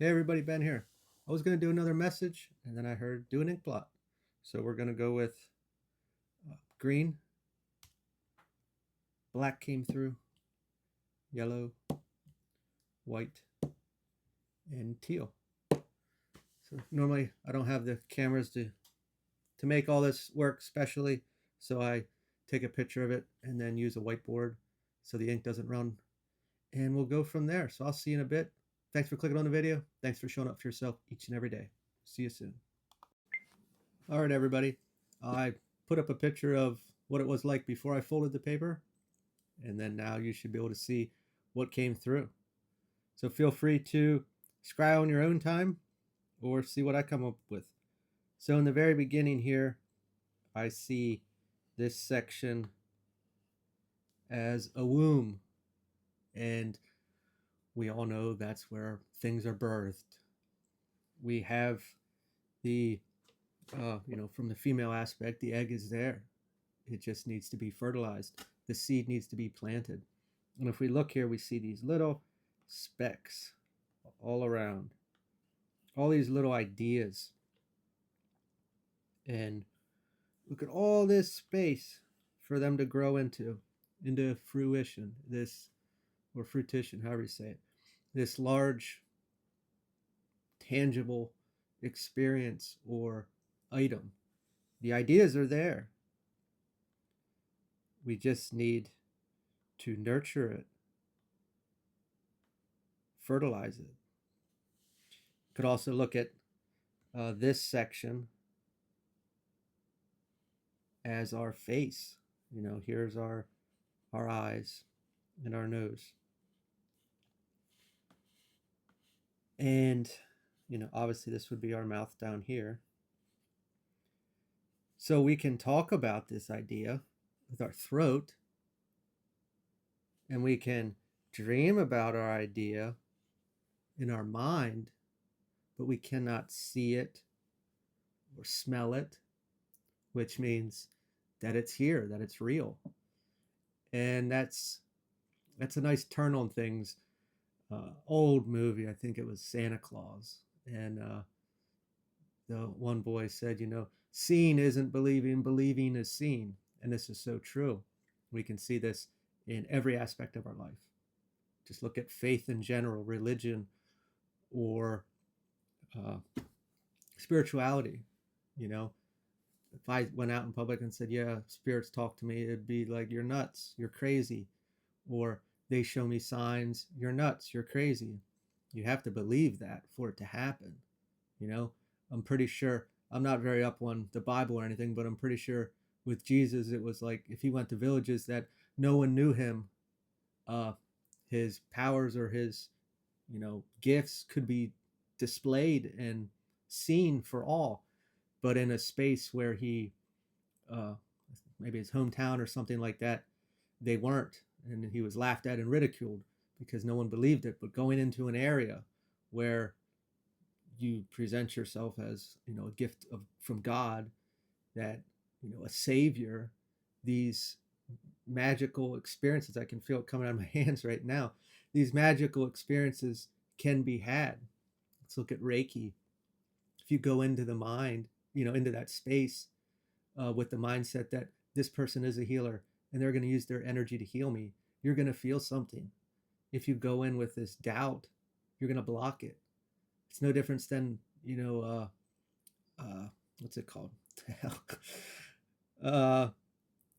Hey everybody, Ben here. I was going to do another message and then I heard do an ink blot. So we're going to go with green, black came through, yellow, white, and teal. So normally I don't have the cameras to make all this work specially, so I take a picture of it and then use a whiteboard so the ink doesn't run. And we'll go from there. So I'll see you in a bit. Thanks for clicking on the video. Thanks for showing up for yourself each and every day. See you soon. All right, everybody. I put up a picture of what it was like before I folded the paper, and then now you should be able to see what came through. So feel free to scry on your own time or see what I come up with. So in the very beginning here, I see this section as a womb, and we all know that's where things are birthed. We have the from the female aspect, the egg is there. It just needs to be fertilized. The seed needs to be planted. And if we look here, we see these little specks all around, all these little ideas. And look at all this space for them to grow into fruition, or fruition, however you say it, this large, tangible experience or item. The ideas are there. We just need to nurture it, fertilize it. Could also look at this section as our face. Here's our eyes and our nose. And, obviously this would be our mouth down here. So we can talk about this idea with our throat, and we can dream about our idea in our mind, but we cannot see it or smell it, which means that it's here, that it's real. And that's a nice turn on things. Old movie, I think it was Santa Claus, and the one boy said, seeing isn't believing, believing is seen. And this is so true. We can see this in every aspect of our life. Just look at faith in general, religion, or spirituality. If I went out in public and said, yeah, spirits talk to me, it'd be like, you're nuts, you're crazy. Or they show me signs, you're nuts, you're crazy. You have to believe that for it to happen. I'm pretty sure, I'm not very up on the Bible or anything, but I'm pretty sure with Jesus, it was like if he went to villages that no one knew him, his powers or his, gifts could be displayed and seen for all. But in a space where he, maybe his hometown or something like that, they weren't, and he was laughed at and ridiculed because no one believed it. But going into an area where you present yourself as, a gift from God, that, a savior, these magical experiences, I can feel it coming out of my hands right now. These magical experiences can be had. Let's look at Reiki. If you go into the mind, into that space with the mindset that this person is a healer and they're going to use their energy to heal me, you're going to feel something. If you go in with this doubt, you're going to block it. It's no difference than, what's it called?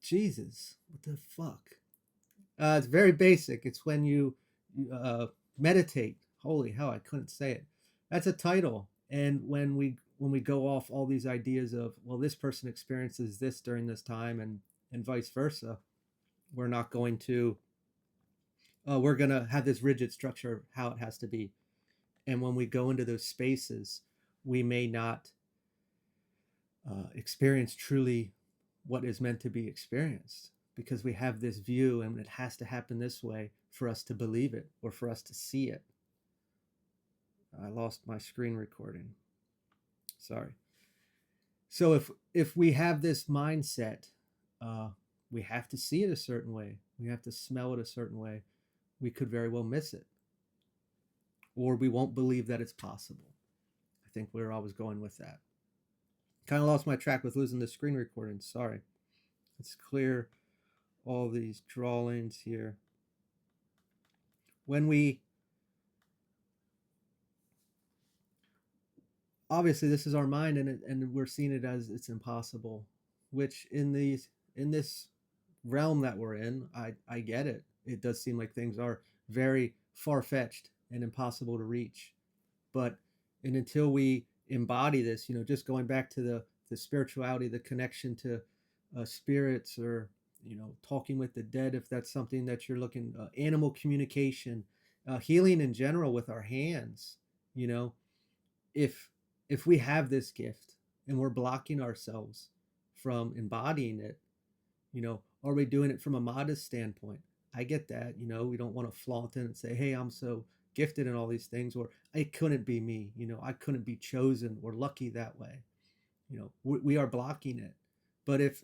Jesus, what the fuck? It's very basic. It's when you meditate. Holy hell, I couldn't say it. That's a title. And when we go off all these ideas of, well, this person experiences this during this time and vice versa, we're not going to, we're going to have this rigid structure of how it has to be. And when we go into those spaces, we may not experience truly what is meant to be experienced, because we have this view and it has to happen this way for us to believe it or for us to see it. I lost my screen recording. Sorry. So if we have this mindset, we have to see it a certain way. We have to smell it a certain way. We could very well miss it. or we won't believe that it's possible. I think where I was going with that. Kind of lost my track with losing the screen recording. Sorry. Let's clear all these drawings here. When we, obviously this is our mind, and we're seeing it as it's impossible, which in this realm that we're in, I get it. It does seem like things are very far-fetched and impossible to reach. But and until we embody this, just going back to the spirituality, the connection to spirits, or talking with the dead, if that's something that you're looking, animal communication, healing in general with our hands. you know if if we have this gift and we're blocking ourselves from embodying it, are we doing it from a modest standpoint? I get that. We don't want to flaunt it and say, hey, I'm so gifted in all these things, or it couldn't be me. I couldn't be chosen or lucky that way. We are blocking it. But it's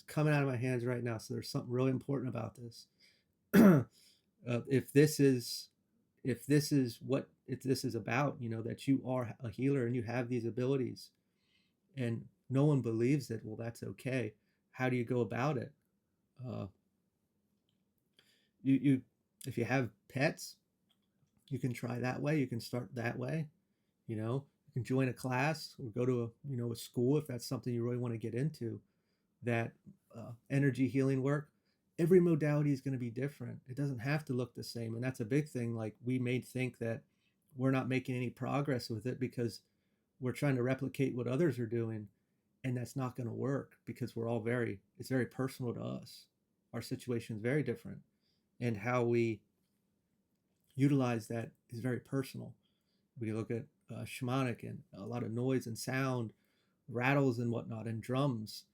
coming out of my hands right now, so there's something really important about this. If this is about, that you are a healer and you have these abilities, and no one believes it, well, that's okay. How do you go about it? uh, you If you have pets, you can try that way. You can start that way. You can join a class or go to a school if that's something you really want to get into. That energy healing work, every modality is going to be different. It doesn't have to look the same, and that's a big thing. Like, we may think that we're not making any progress with it because we're trying to replicate what others are doing, and that's not going to work, because it's very personal to us. Our situation is very different, and how we utilize that is very personal. We look at shamanic, and a lot of noise and sound, rattles and whatnot, and drums.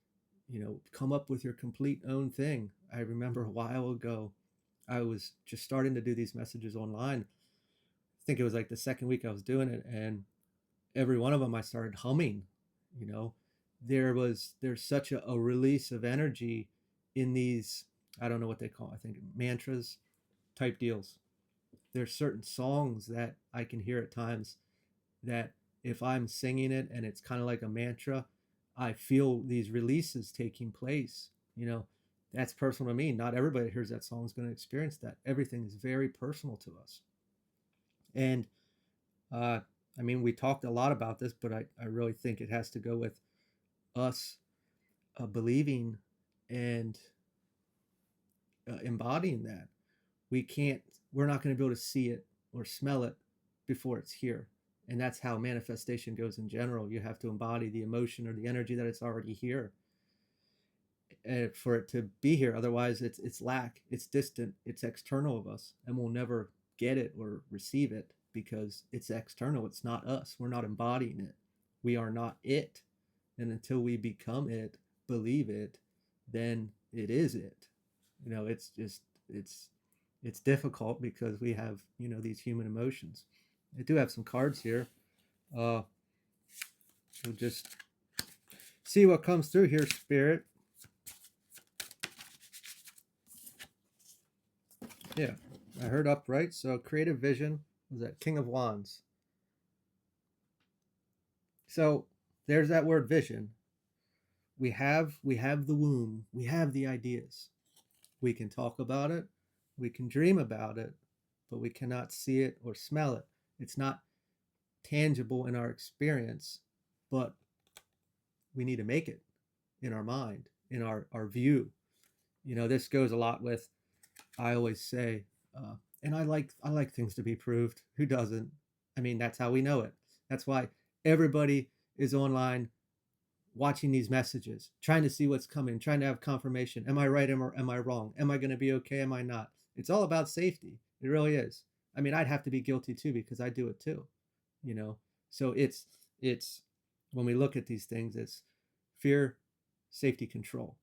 Come up with your complete own thing. I remember a while ago, I was just starting to do these messages online. I think it was like the second week I was doing it, and every one of them I started humming. You know, there's such a release of energy in these, I don't know what they call, I think mantras type deals. There's certain songs that I can hear at times that, if I'm singing it and it's kind of like a mantra, I feel these releases taking place. That's personal to me. Not everybody that hears that song is going to experience that. Everything is very personal to us. And uh, we talked a lot about this, but I really think it has to go with us believing and embodying that. We're not going to be able to see it or smell it before it's here. And that's how manifestation goes in general. You have to embody the emotion or the energy that it's already here, for it to be here. Otherwise, it's lack, it's distant, it's external of us, and we'll never get it or receive it because it's external. It's not us. We're not embodying it. We are not it. And until we become it, believe it, then it is it. It's just it's difficult because we have these human emotions. I do have some cards here. We'll just see what comes through here, Spirit. Yeah, I heard upright. So creative vision was that King of Wands. So there's that word vision. We have the womb. We have the ideas. We can talk about it. We can dream about it, but we cannot see it or smell it. It's not tangible in our experience, but we need to make it in our mind, in our view. This goes a lot with, I always say, and I like things to be proved. Who doesn't? That's how we know it. That's why everybody is online watching these messages, trying to see what's coming, trying to have confirmation. Am I right? Am I wrong? Am I going to be okay? Am I not? It's all about safety. It really is. I'd have to be guilty too, because I do it too. So it's when we look at these things, it's fear, safety, control.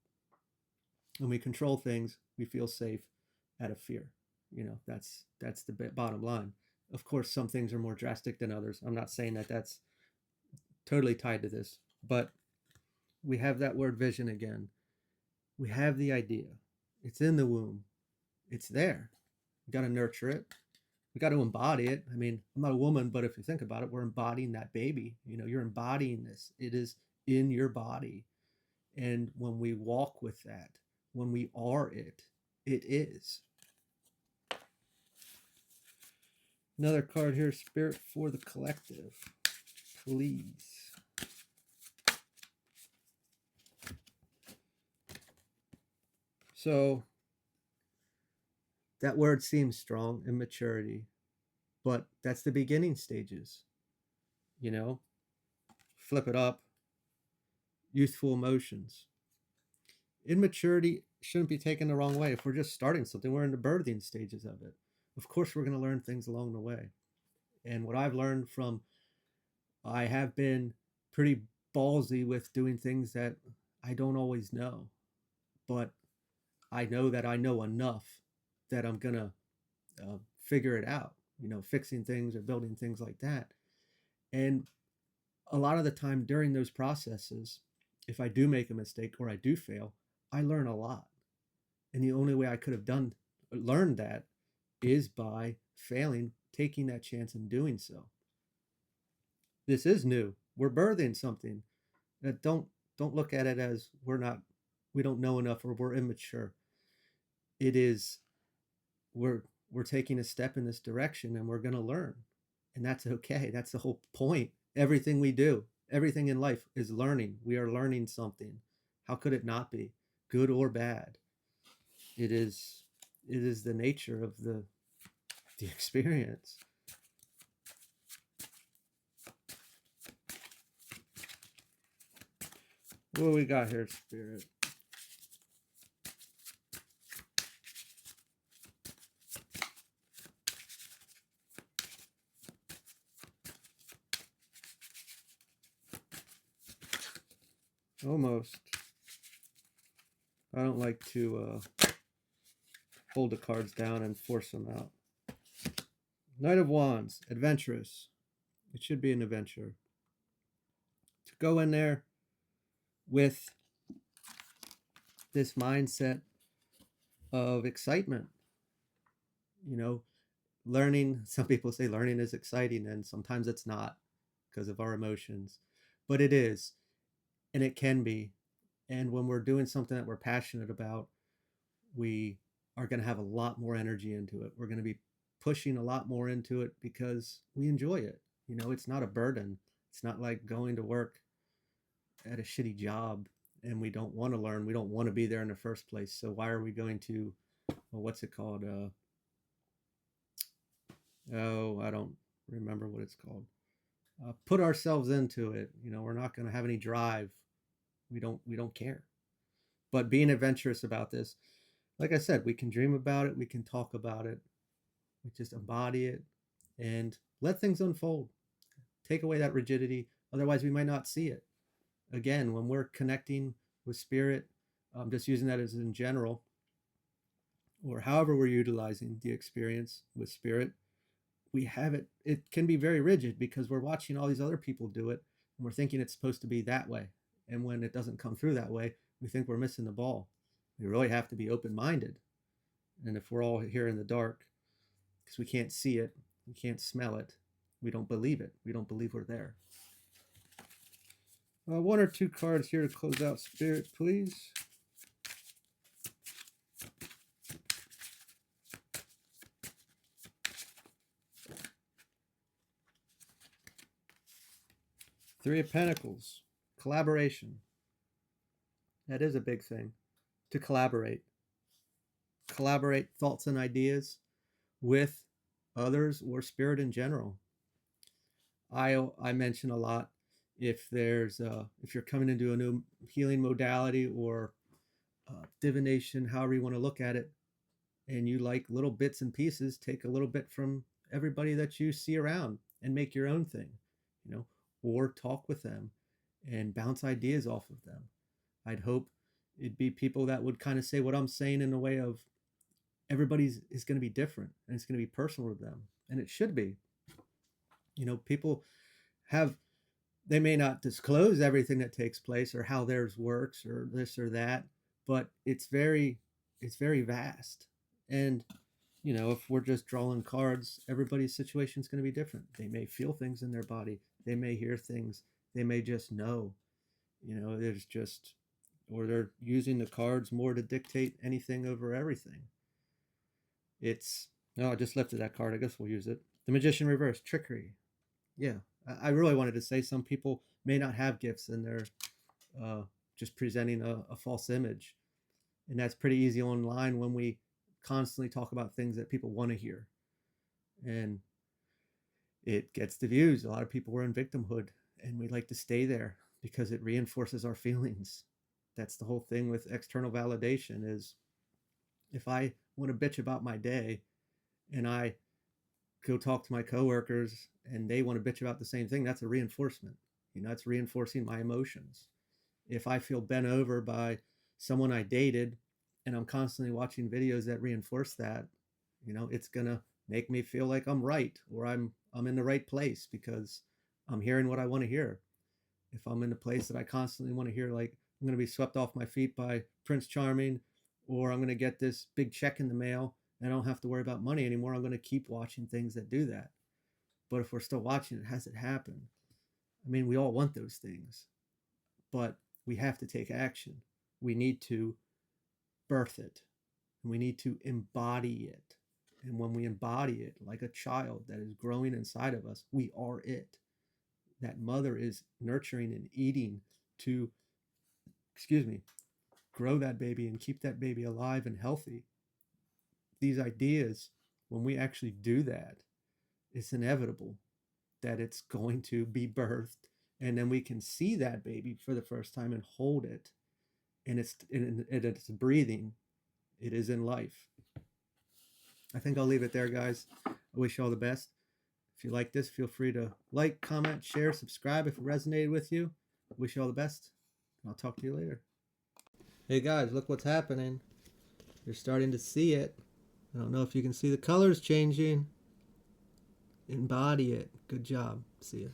When we control things, we feel safe out of fear. That's the bottom line. Of course, some things are more drastic than others. I'm not saying that that's totally tied to this, but we have that word vision again. We have the idea. It's in the womb. It's there. You got to nurture it. We got to embody it. I mean, I'm not a woman, but if you think about it, we're embodying that baby. You know, you're embodying this. It is in your body. And when we walk with that, when we are it, it is. Another card here, Spirit for the Collective. Please. So that word seems strong, immaturity, but that's the beginning stages. You know, flip it up, youthful emotions. Immaturity shouldn't be taken the wrong way. If we're just starting something, we're in the birthing stages of it. Of course, we're going to learn things along the way. And what I've learned from, I have been pretty ballsy with doing things that I don't always know, but I know that I know enough that I'm going to figure it out, you know, fixing things or building things like that. And a lot of the time during those processes, if I do make a mistake or I do fail, I learn a lot. And the only way I could have learned that is by failing, taking that chance and doing so. This is new. We're birthing something. Don't look at it as we don't know enough or we're immature. It is we're we're taking a step in this direction and we're going to learn. And that's okay. That's the whole point. Everything we do, everything in life is learning. We are learning something. How could it not be? Good or bad. It is the nature of the experience. What do we got here, Spirit? Almost. I don't like to hold the cards down and force them out. Knight of Wands, adventurous. It should be an adventure. To go in there with this mindset of excitement. You know, learning, some people say learning is exciting, and sometimes it's not because of our emotions, but it is, and it can be. And when we're doing something that we're passionate about, we are going to have a lot more energy into it. We're going to be pushing a lot more into it because we enjoy it. You know, it's not a burden. It's not like going to work at a shitty job and we don't want to learn. We don't want to be there in the first place. So why are we going to, well, what's it called? I don't remember what it's called. Put ourselves into it. You know, we're not going to have any drive. We don't care. But being adventurous about this, like I said, we can dream about it. We can talk about it. We just embody it and let things unfold. Take away that rigidity. Otherwise, we might not see it. Again, when we're connecting with spirit, I'm just using that as in general, or however we're utilizing the experience with spirit, we have it. It can be very rigid because we're watching all these other people do it and we're thinking it's supposed to be that way. And when it doesn't come through that way, we think we're missing the ball. We really have to be open-minded. And if we're all here in the dark because we can't see it, we can't smell it, we don't believe it. We don't believe we're there. One or two cards here to close out spirit, please. Three of Pentacles, collaboration. That is a big thing, to collaborate. Collaborate thoughts and ideas with others or spirit in general. I mention a lot if you're coming into a new healing modality or divination, however you want to look at it, and you like little bits and pieces, take a little bit from everybody that you see around and make your own thing, you know, or talk with them and bounce ideas off of them. I'd hope it'd be people that would kind of say what I'm saying in a way of everybody's is going to be different and it's going to be personal to them, and it should be. You know, people have, they may not disclose everything that takes place or how theirs works or this or that, but it's very vast. And if we're just drawing cards, everybody's situation is going to be different. They may feel things in their body, they may hear things, they may just know. There's just, or they're using the cards more to dictate anything over everything. It's, no, I just lifted that card. I guess we'll use it. The Magician Reverse, trickery. Yeah, I really wanted to say some people may not have gifts and they're uh, just presenting a false image. And that's pretty easy online when we constantly talk about things that people want to hear. And it gets the views. A lot of people are in victimhood, and we like to stay there because it reinforces our feelings. That's the whole thing with external validation is if I want to bitch about my day and I go talk to my coworkers and they want to bitch about the same thing, that's a reinforcement. It's reinforcing my emotions. If I feel bent over by someone I dated and I'm constantly watching videos that reinforce that, it's going to make me feel like I'm right, or I'm in the right place because I'm hearing what I want to hear. If I'm in a place that I constantly want to hear, like I'm going to be swept off my feet by Prince Charming, or I'm going to get this big check in the mail and I don't have to worry about money anymore, I'm going to keep watching things that do that. But if we're still watching it, has it happened? I mean, we all want those things, but we have to take action. We need to birth it, and we need to embody it. And when we embody it like a child that is growing inside of us, we are it. That mother is nurturing and eating to, grow that baby and keep that baby alive and healthy. These ideas, when we actually do that, it's inevitable that it's going to be birthed. And then we can see that baby for the first time and hold it. And it's breathing. It is in life. I think I'll leave it there, guys. I wish you all the best. If you like this, feel free to like, comment, share, subscribe if it resonated with you. I wish you all the best. I'll talk to you later. Hey guys, look what's happening. You're starting to see it. I don't know if you can see the colors changing. Embody it. Good job. See ya.